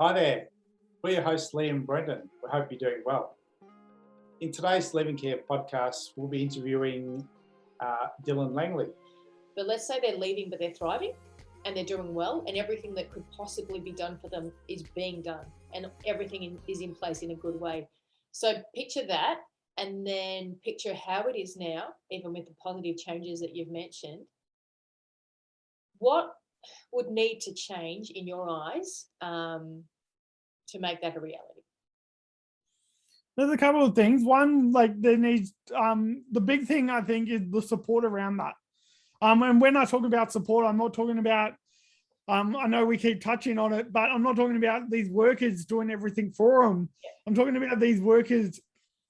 Hi there, we're your hosts Lee and Brendan. We hope you're doing well. In today's Living Care podcast, we'll be interviewing Dylan Langley. But let's say they're leaving, but they're thriving and they're doing well, and everything that could possibly be done for them is being done, and everything is in place in a good way. So picture that, and then picture how it is now, even with the positive changes that you've mentioned. What would need to change in your eyes to make that a reality? There's a couple of things. One, like there needs, the big thing I think is the support around that. And when I talk about support, I'm not talking about, I know we keep touching on it, but I'm not talking about these workers doing everything for them. Yeah. I'm talking about these workers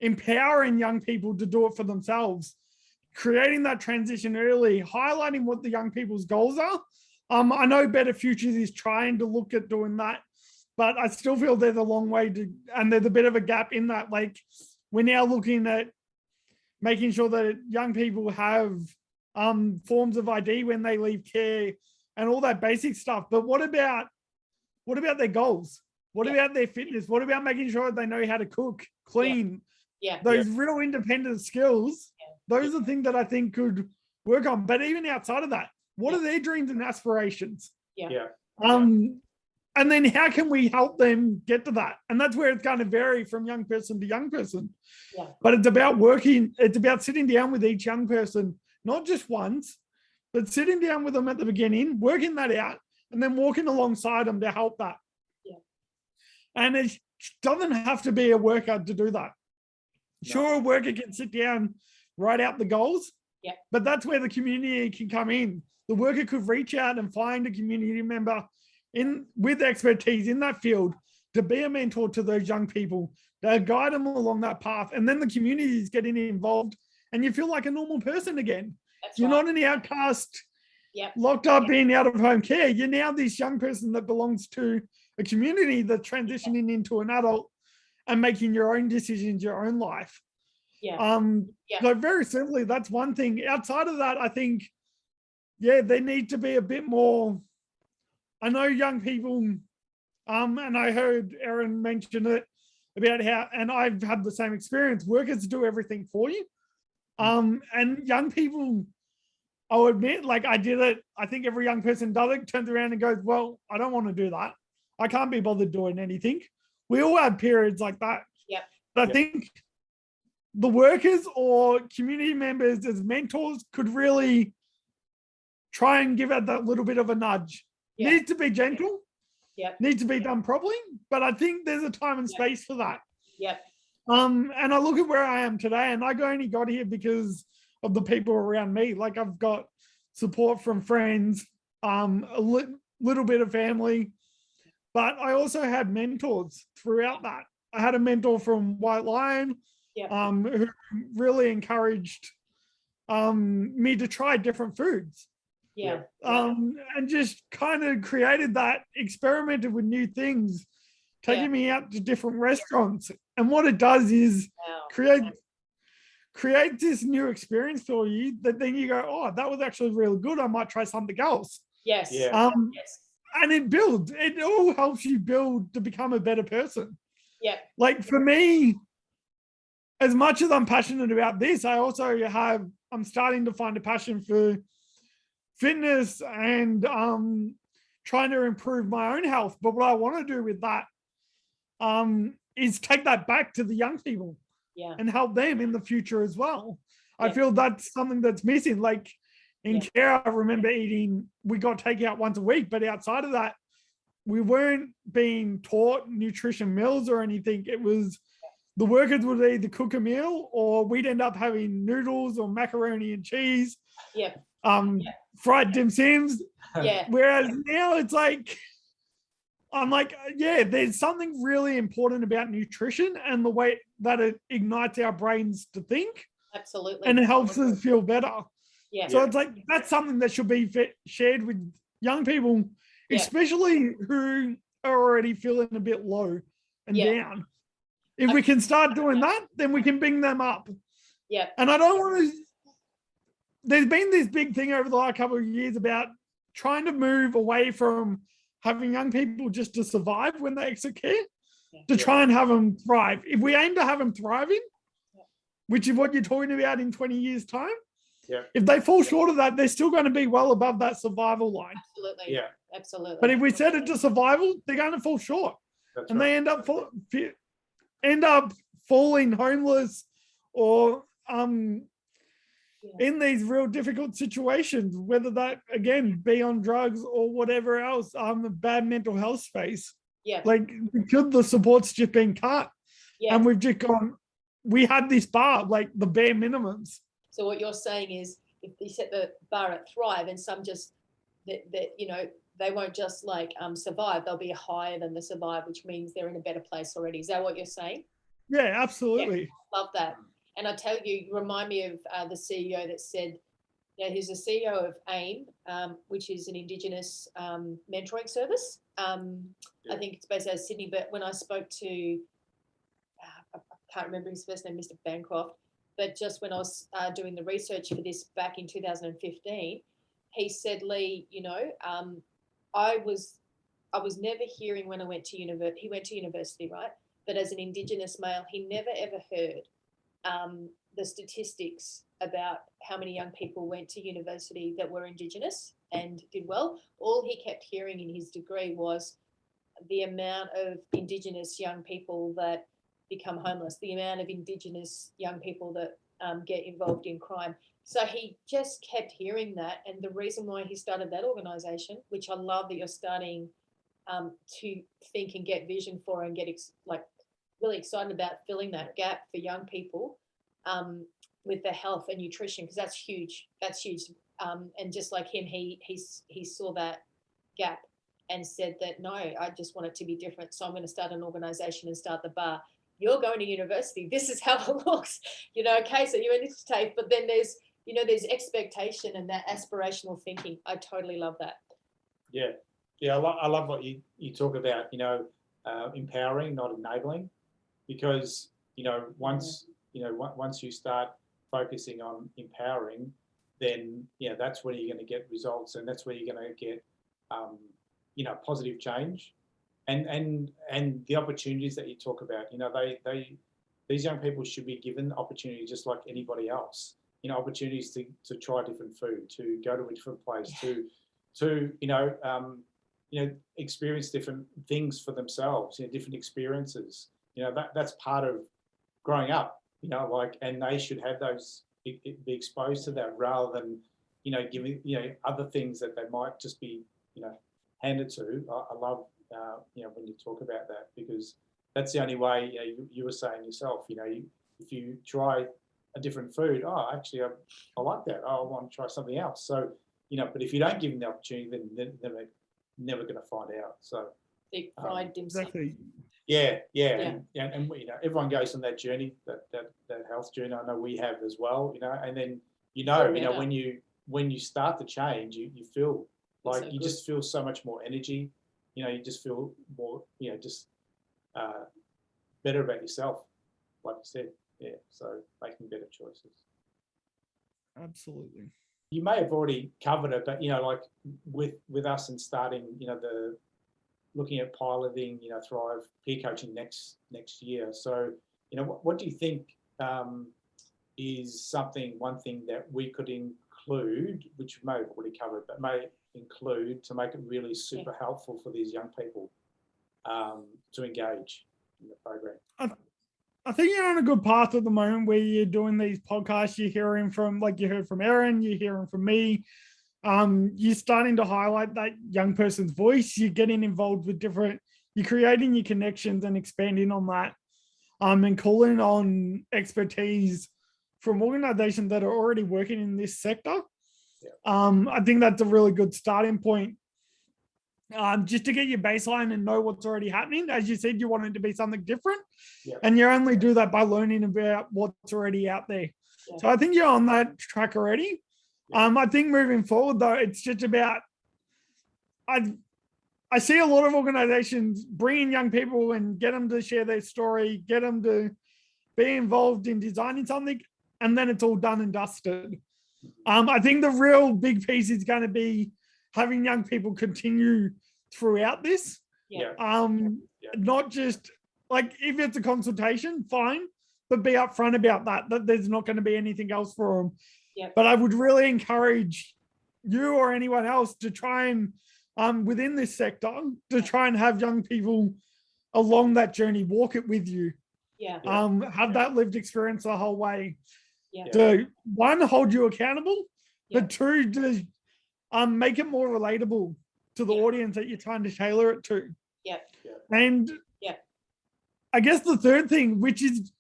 empowering young people to do it for themselves, creating that transition early, highlighting what the young people's goals are. I know Better Futures is trying to look at doing that, but I still feel there's a long way to, and there's a bit of a gap in that. Like we're now looking at making sure that young people have forms of ID when they leave care and all that basic stuff. But what about their goals? What about their fitness? What about making sure they know how to cook, clean, those real independent skills? Those are things that I think could work on. But even outside of that, what are their dreams and aspirations? And then how can we help them get to that? And that's where it's going to vary from young person to young person. But it's about it's about sitting down with each young person, not just once, but sitting down with them at the beginning, working that out, and then walking alongside them to help that. And it doesn't have to be a worker to do that. No. Sure, a worker can sit down, write out the goals, but that's where the community can come in. The worker could reach out and find a community member with expertise in that field to be a mentor to those young people, to guide them along that path. And then the community is getting involved and you feel like a normal person again. You're not an outcast, locked up being out of home care. You're now this young person that belongs to a community that's transitioning into an adult and making your own decisions, your own life. So very simply, that's one thing. Outside of that, I think, they need to be a bit more. I know young people, and I heard Erin mention it about how, and I've had the same experience, workers do everything for you. And young people, I'll admit, like I did it, I think every young person does it, turns around and goes, well, I don't want to do that. I can't be bothered doing anything. We all have periods like that. But I think the workers or community members as mentors could really try and give it that little bit of a nudge. Needs to be gentle, needs to be done properly, but I think there's a time and space for that. And I look at where I am today, and I only got here because of the people around me. Like I've got support from friends, a little bit of family, but I also had mentors throughout that. I had a mentor from White Lion, who really encouraged me to try different foods. And just kind of created that, experimented with new things, taking me out to different restaurants. And what it does is create this new experience for you that then you go, oh, that was actually really good. I might try something else. And it builds. It all helps you build to become a better person. Like for me, as much as I'm passionate about this, I'm starting to find a passion for fitness and trying to improve my own health. But what I want to do with that is take that back to the young people and help them in the future as well. I feel that's something that's missing. Like in care, I remember we got takeout once a week, but outside of that, we weren't being taught nutrition meals or anything. It was the workers would either cook a meal or we'd end up having noodles or macaroni and cheese. Fried dim sims. Whereas now it's like, I'm like, there's something really important about nutrition and the way that it ignites our brains to think. Absolutely. And it helps us feel better. So it's like, that's something that should be shared with young people, especially who are already feeling a bit low and down. If we can start doing that, then we can bring them up. And I don't want to, there's been this big thing over the last couple of years about trying to move away from having young people just to survive when they exit care, Yeah. to try and have them thrive. If we aim to have them thriving, which is what you're talking about in 20 years' time, if they fall short of that, they're still going to be well above that survival line. Absolutely. Yeah. Absolutely. But if we set it to survival, they're going to fall short. That's And right. they end up falling homeless or in these real difficult situations, whether that, again, be on drugs or whatever else, a bad mental health space. Yeah. Like, because the support's just been cut. Yeah. And we've just gone, we had this bar, like the bare minimums. So what you're saying is, if you set the bar at thrive, and some just that they won't just like survive, they'll be higher than the survive, which means they're in a better place already. Is that what you're saying? Yeah, absolutely. Yeah, love that. And I tell you remind me of the CEO that said, he's the CEO of AIM, which is an Indigenous mentoring service. I think it's based out of Sydney, but when I spoke to, I can't remember his first name, Mr. Bancroft, but just when I was doing the research for this back in 2015, he said, Lee, I was never hearing when I went to university. He went to university, right? But as an Indigenous male, he never ever heard the statistics about how many young people went to university that were Indigenous and did well. All he kept hearing in his degree was the amount of Indigenous young people that become homeless, the amount of Indigenous young people that get involved in crime. So he just kept hearing that. And the reason why he started that organisation, which I love that you're starting to think and get vision for and get really excited about filling that gap for young people with their health and nutrition, because that's huge. That's huge. And just like him, he saw that gap and said that, no, I just want it to be different. So I'm going to start an organisation and start the bar. You're going to university. This is how it looks. Okay, so you're in this TAFE, but then there's expectation and that aspirational thinking. I totally love that. Yeah. I love what you talk about, empowering, not enabling, because, once you start focusing on empowering, then, that's where you're going to get results, and that's where you're going to get, positive change. And the opportunities that you talk about, these young people should be given opportunities just like anybody else. Opportunities to try different food, to go to a different place, to experience different things for themselves, different experiences. That's part of growing up. And they should have those, be exposed to that, rather than giving other things that they might just be handed to. I love. When you talk about that, because that's the only way. You were saying yourself, if you try a different food, actually I like that. I want to try something else. So, but if you don't give them the opportunity, then they're never going to find out. So, big fried dim sum. Exactly. Yeah. And everyone goes on that journey, that health journey. I know we have as well. And then when you start to change, you feel like you just feel so much more energy. You just feel more, better about yourself, like you said. Yeah, so making better choices. Absolutely. You may have already covered it, but, like with us and starting, looking at piloting, Thrive peer coaching next year. So, what do you think is one thing that we could include, which we may have already covered, but may include to make it really super helpful for these young people to engage in the program? I think you're on a good path at the moment where you're doing these podcasts. You're hearing from, like you heard from Erin, you're hearing from me. You're starting to highlight that young person's voice. You're getting involved with you're creating your connections and expanding on that, and calling on expertise from organizations that are already working in this sector. I think that's a really good starting point, just to get your baseline and know what's already happening. As you said, you want it to be something different, and you only do that by learning about what's already out there. So I think you're on that track already. I think moving forward, though, it's just about, I see a lot of organizations bringing young people and get them to share their story, get them to be involved in designing something, and then it's all done and dusted. I think the real big piece is going to be having young people continue throughout this. Yeah. Not just like if it's a consultation, fine, but be upfront about that there's not going to be anything else for them. Yeah. But I would really encourage you or anyone else to try and within this sector to try and have young people along that journey, walk it with you. Yeah. Have that lived experience the whole way. Yeah. To one, hold you accountable, Yeah. but two, to make it more relatable to the audience that you're trying to tailor it to. Yeah. And I guess the third thing, which is,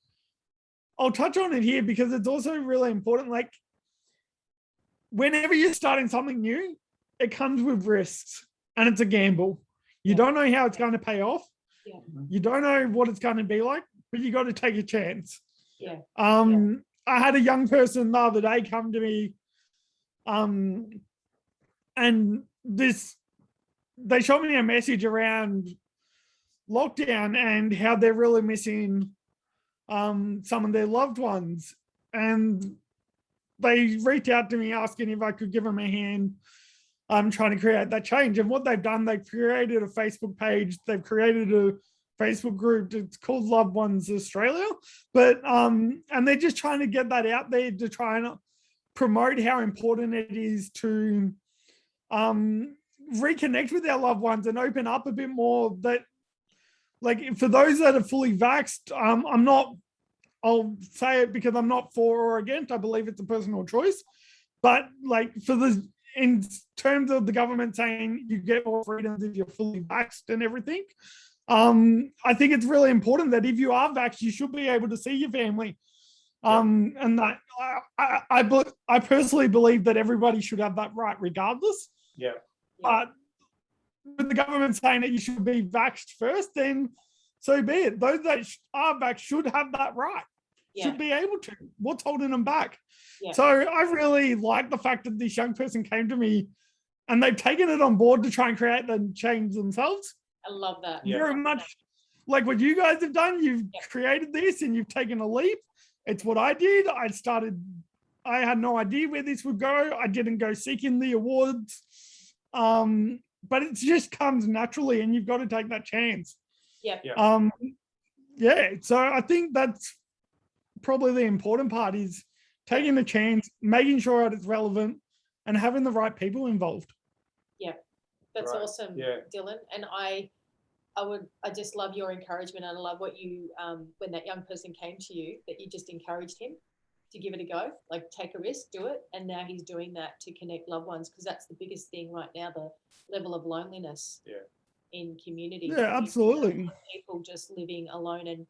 I'll touch on it here because it's also really important. Like, whenever you're starting something new, it comes with risks and it's a gamble. You don't know how it's going to pay off. Yeah. You don't know what it's going to be like, but you got to take a chance. Yeah. I had a young person the other day come to me, and they shot me a message around lockdown and how they're really missing some of their loved ones. And they reached out to me asking if I could give them a hand trying to create that change. And what they've done, they've created a Facebook page, they've created a Facebook group. It's called Loved Ones Australia. But and they're just trying to get that out there to try and promote how important it is to reconnect with our loved ones and open up a bit more. That, like, for those that are fully vaxxed, I'll say it because I'm not for or against. I believe it's a personal choice. But like, in terms of the government saying you get more freedoms if you're fully vaxxed and everything, I think it's really important that if you are vaxxed, you should be able to see your family. And that I personally believe that everybody should have that right regardless. Yeah. But with the government saying that you should be vaxxed first, then so be it. Those that are vaxxed should have that right. Should be able to. What's holding them back? Yeah. So I really like the fact that this young person came to me and they've taken it on board to try and create the change themselves. I love that. Very much like what you guys have done. You've created this and you've taken a leap. It's what I did. I had no idea where this would go. I didn't go seeking the awards. But it just comes naturally and you've got to take that chance. Yeah. So I think that's probably the important part, is taking the chance, making sure that it's relevant, and having the right people involved. Yeah, that's awesome, Dylan. And I just love your encouragement, and I love what you when that young person came to you, that you just encouraged him to give it a go, like take a risk, do it. And now he's doing that to connect loved ones, because that's the biggest thing right now, the level of loneliness in community. Yeah, absolutely. People just living alone and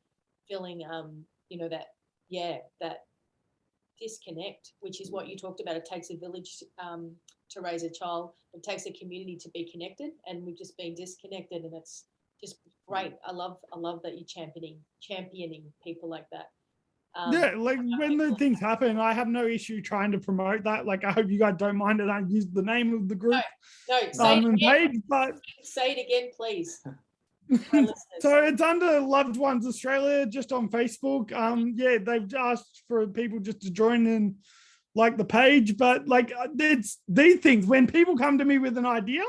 feeling that disconnect, which is what you talked about. It takes a village to raise a child. It takes a community to be connected, and we've just been disconnected, and it's just great. I love that you're championing people like that. Like when the things happen, I have no issue trying to promote that. Like, I hope you guys don't mind that I use the name of the group. No, say it again. Page, but say it again, please. So it's under Loved Ones Australia, just on Facebook. They've asked for people just to join in, like, the page. But like, it's these things, when people come to me with an idea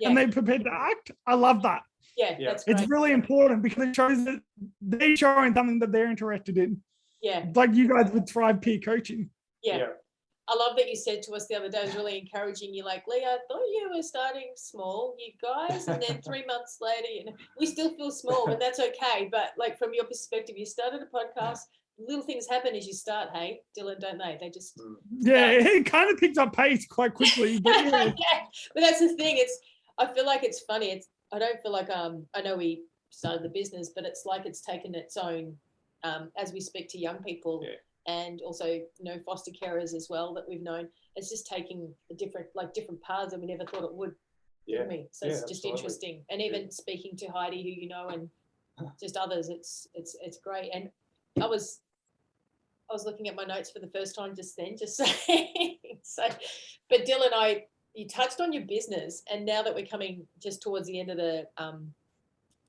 and they're prepared to act, I love that. That's great. It's really important because it shows that they're showing something that they're interested in. Like you guys with Thrive Peer Coaching. I love that you said to us the other day, it was really encouraging. You're like, Leah, I thought you were starting small, you guys, and then 3 months later, we still feel small, but that's okay. But like, from your perspective, you started a podcast, little things happen as you start, hey, Dylan, don't they? They just it kind of picks up pace quite quickly. But but that's the thing. I feel like it's funny. I don't feel like I know we started the business, but it's like it's taken its own as we speak to young people. And also, foster carers as well that we've known. It's just taking different paths that we never thought it would. For me. So it's just interesting. And even speaking to Heidi, who you know, and just others, it's great. And I was looking at my notes for the first time just then, just saying. But Dylan, you touched on your business, and now that we're coming just towards the end of the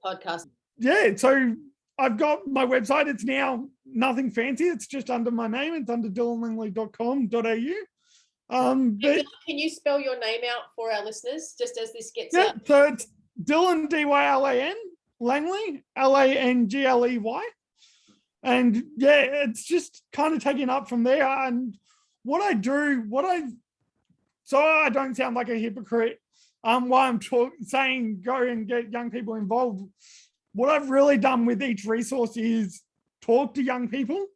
podcast. So I've got my website. It's now nothing fancy. It's just under my name. It's under dylanlangley.com.au. Can you spell your name out for our listeners, just as this gets out? So it's Dylan, Dylan Langley, Langley. And yeah, it's just kind of taking up from there. And so I don't sound like a hypocrite. Why I'm saying go and get young people involved. What I've really done with each resource is talk to young people,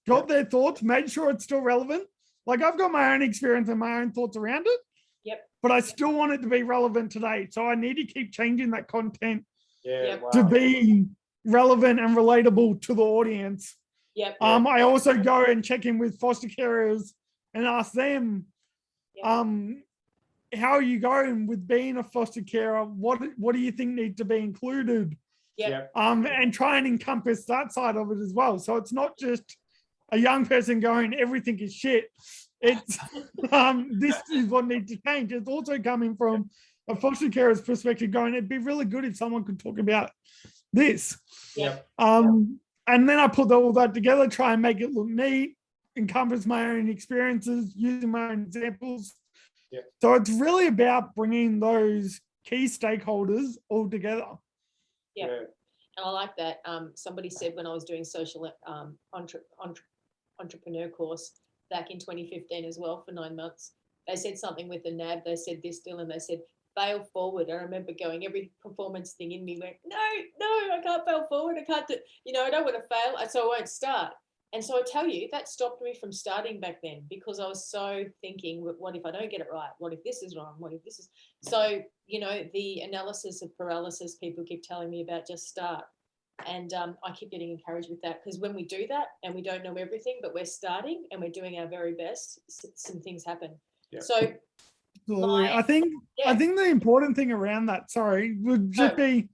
got their thoughts, made sure it's still relevant. Like I've got my own experience and my own thoughts around it. Yep. But I still want it to be relevant today. So I need to keep changing that content Yep. to be relevant and relatable to the audience. Yep. I also go and check in with foster carers and ask them, how are you going with being a foster carer? What do you think needs to be included? Yep. And try and encompass that side of it as well. So it's not just a young person going, everything is shit. It's this is what needs to change. It's also coming from a foster carer's perspective going, it'd be really good if someone could talk about this. Yep. And then I put all that together, try and make it look neat, encompass my own experiences, using my own examples. Yep. So it's really about bringing those key stakeholders all together. Yeah. And I like that. Somebody said when I was doing social entrepreneur course back in 2015 as well for 9 months, they said something with the NAB. They said this, Dylan. They said, fail forward. I remember going, every performance thing in me went, no, I can't fail forward. I can't do, I don't want to fail, so I won't start. And so I tell you, that stopped me from starting back then because I was so thinking, what if I don't get it right? What if this is wrong? What if this is? So, the analysis of paralysis people keep telling me about, just start. And I keep getting encouraged with that because when we do that and we don't know everything, but we're starting and we're doing our very best, some things happen. Yeah. So absolutely. I think the important thing around that, would just be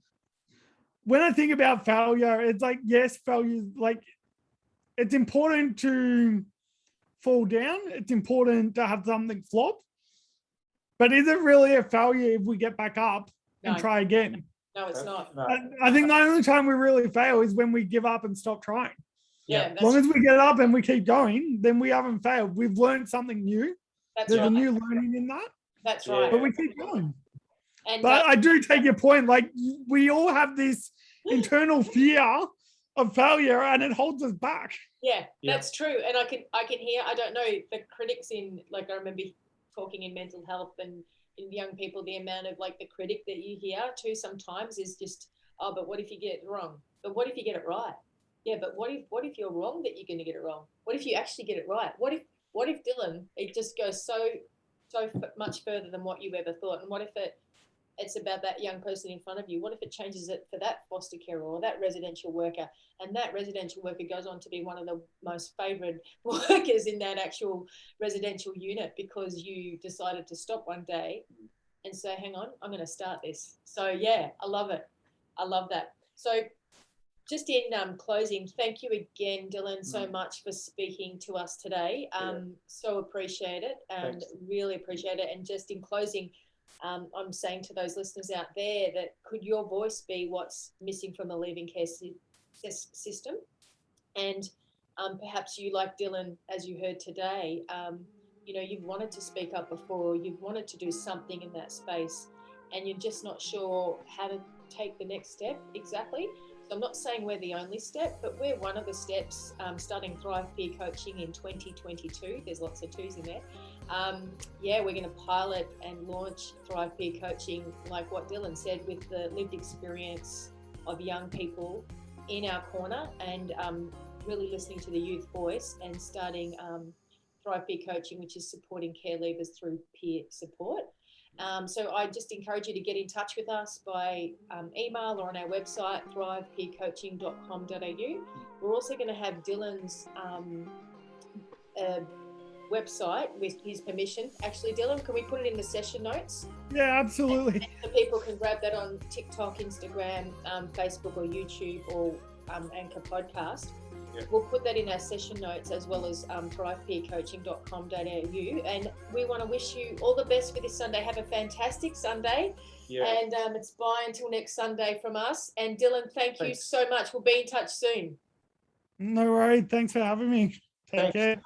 when I think about failure, it's like, yes, failure, like it's important to fall down. It's important to have something flop. But is it really a failure if we get back up and try again? No, it's not. No. I think the only time we really fail is when we give up and stop trying. Yeah. As long as we get up and we keep going, then we haven't failed. We've learned something new. There's a new learning in that. That's right. But we keep going. And but I do take your point. Like we all have this internal fear of failure and it holds us back. Yeah, that's true. And I can hear, I don't know, the critics in, like I remember talking in mental health and in young people, the amount of like the critic that you hear too sometimes is just, oh, but what if you get it wrong? But what if you get it right? Yeah, but what if you're wrong that you're going to get it wrong? What if you actually get it right? What if Dylan, it just goes so much further than what you ever thought? And what if it's about that young person in front of you? What if it changes it for that foster carer or that residential worker, and that residential worker goes on to be one of the most favoured workers in that actual residential unit because you decided to stop one day and say, hang on, I'm going to start this. So yeah, I love it. I love that. So just in closing, thank you again, Dylan, so much for speaking to us today. So appreciate it and really appreciate it. And just in closing, I'm saying to those listeners out there that could your voice be what's missing from the leaving care system? And perhaps you, like Dylan, as you heard today, you've wanted to speak up before, you've wanted to do something in that space, and you're just not sure how to take the next step exactly. So I'm not saying we're the only step, but we're one of the steps, starting Thrive Peer Coaching in 2022. There's lots of twos in there. We're going to pilot and launch Thrive Peer Coaching, like what Dylan said, with the lived experience of young people in our corner and really listening to the youth voice and starting Thrive Peer Coaching, which is supporting care leavers through peer support. So I just encourage you to get in touch with us by email or on our website, thrivepeercoaching.com.au. We're also going to have Dylan's website with his permission. Actually, Dylan, can we put it in the session notes? Yeah, absolutely. And so people can grab that on TikTok, Instagram, Facebook or YouTube or Anchor Podcast. Yep. We'll put that in our session notes as well as thrivepeercoaching.com.au. And we want to wish you all the best for this Sunday. Have a fantastic Sunday. Yeah. And it's bye until next Sunday from us. And Dylan, thanks you so much. We'll be in touch soon. No worries. Thanks for having me. Take care.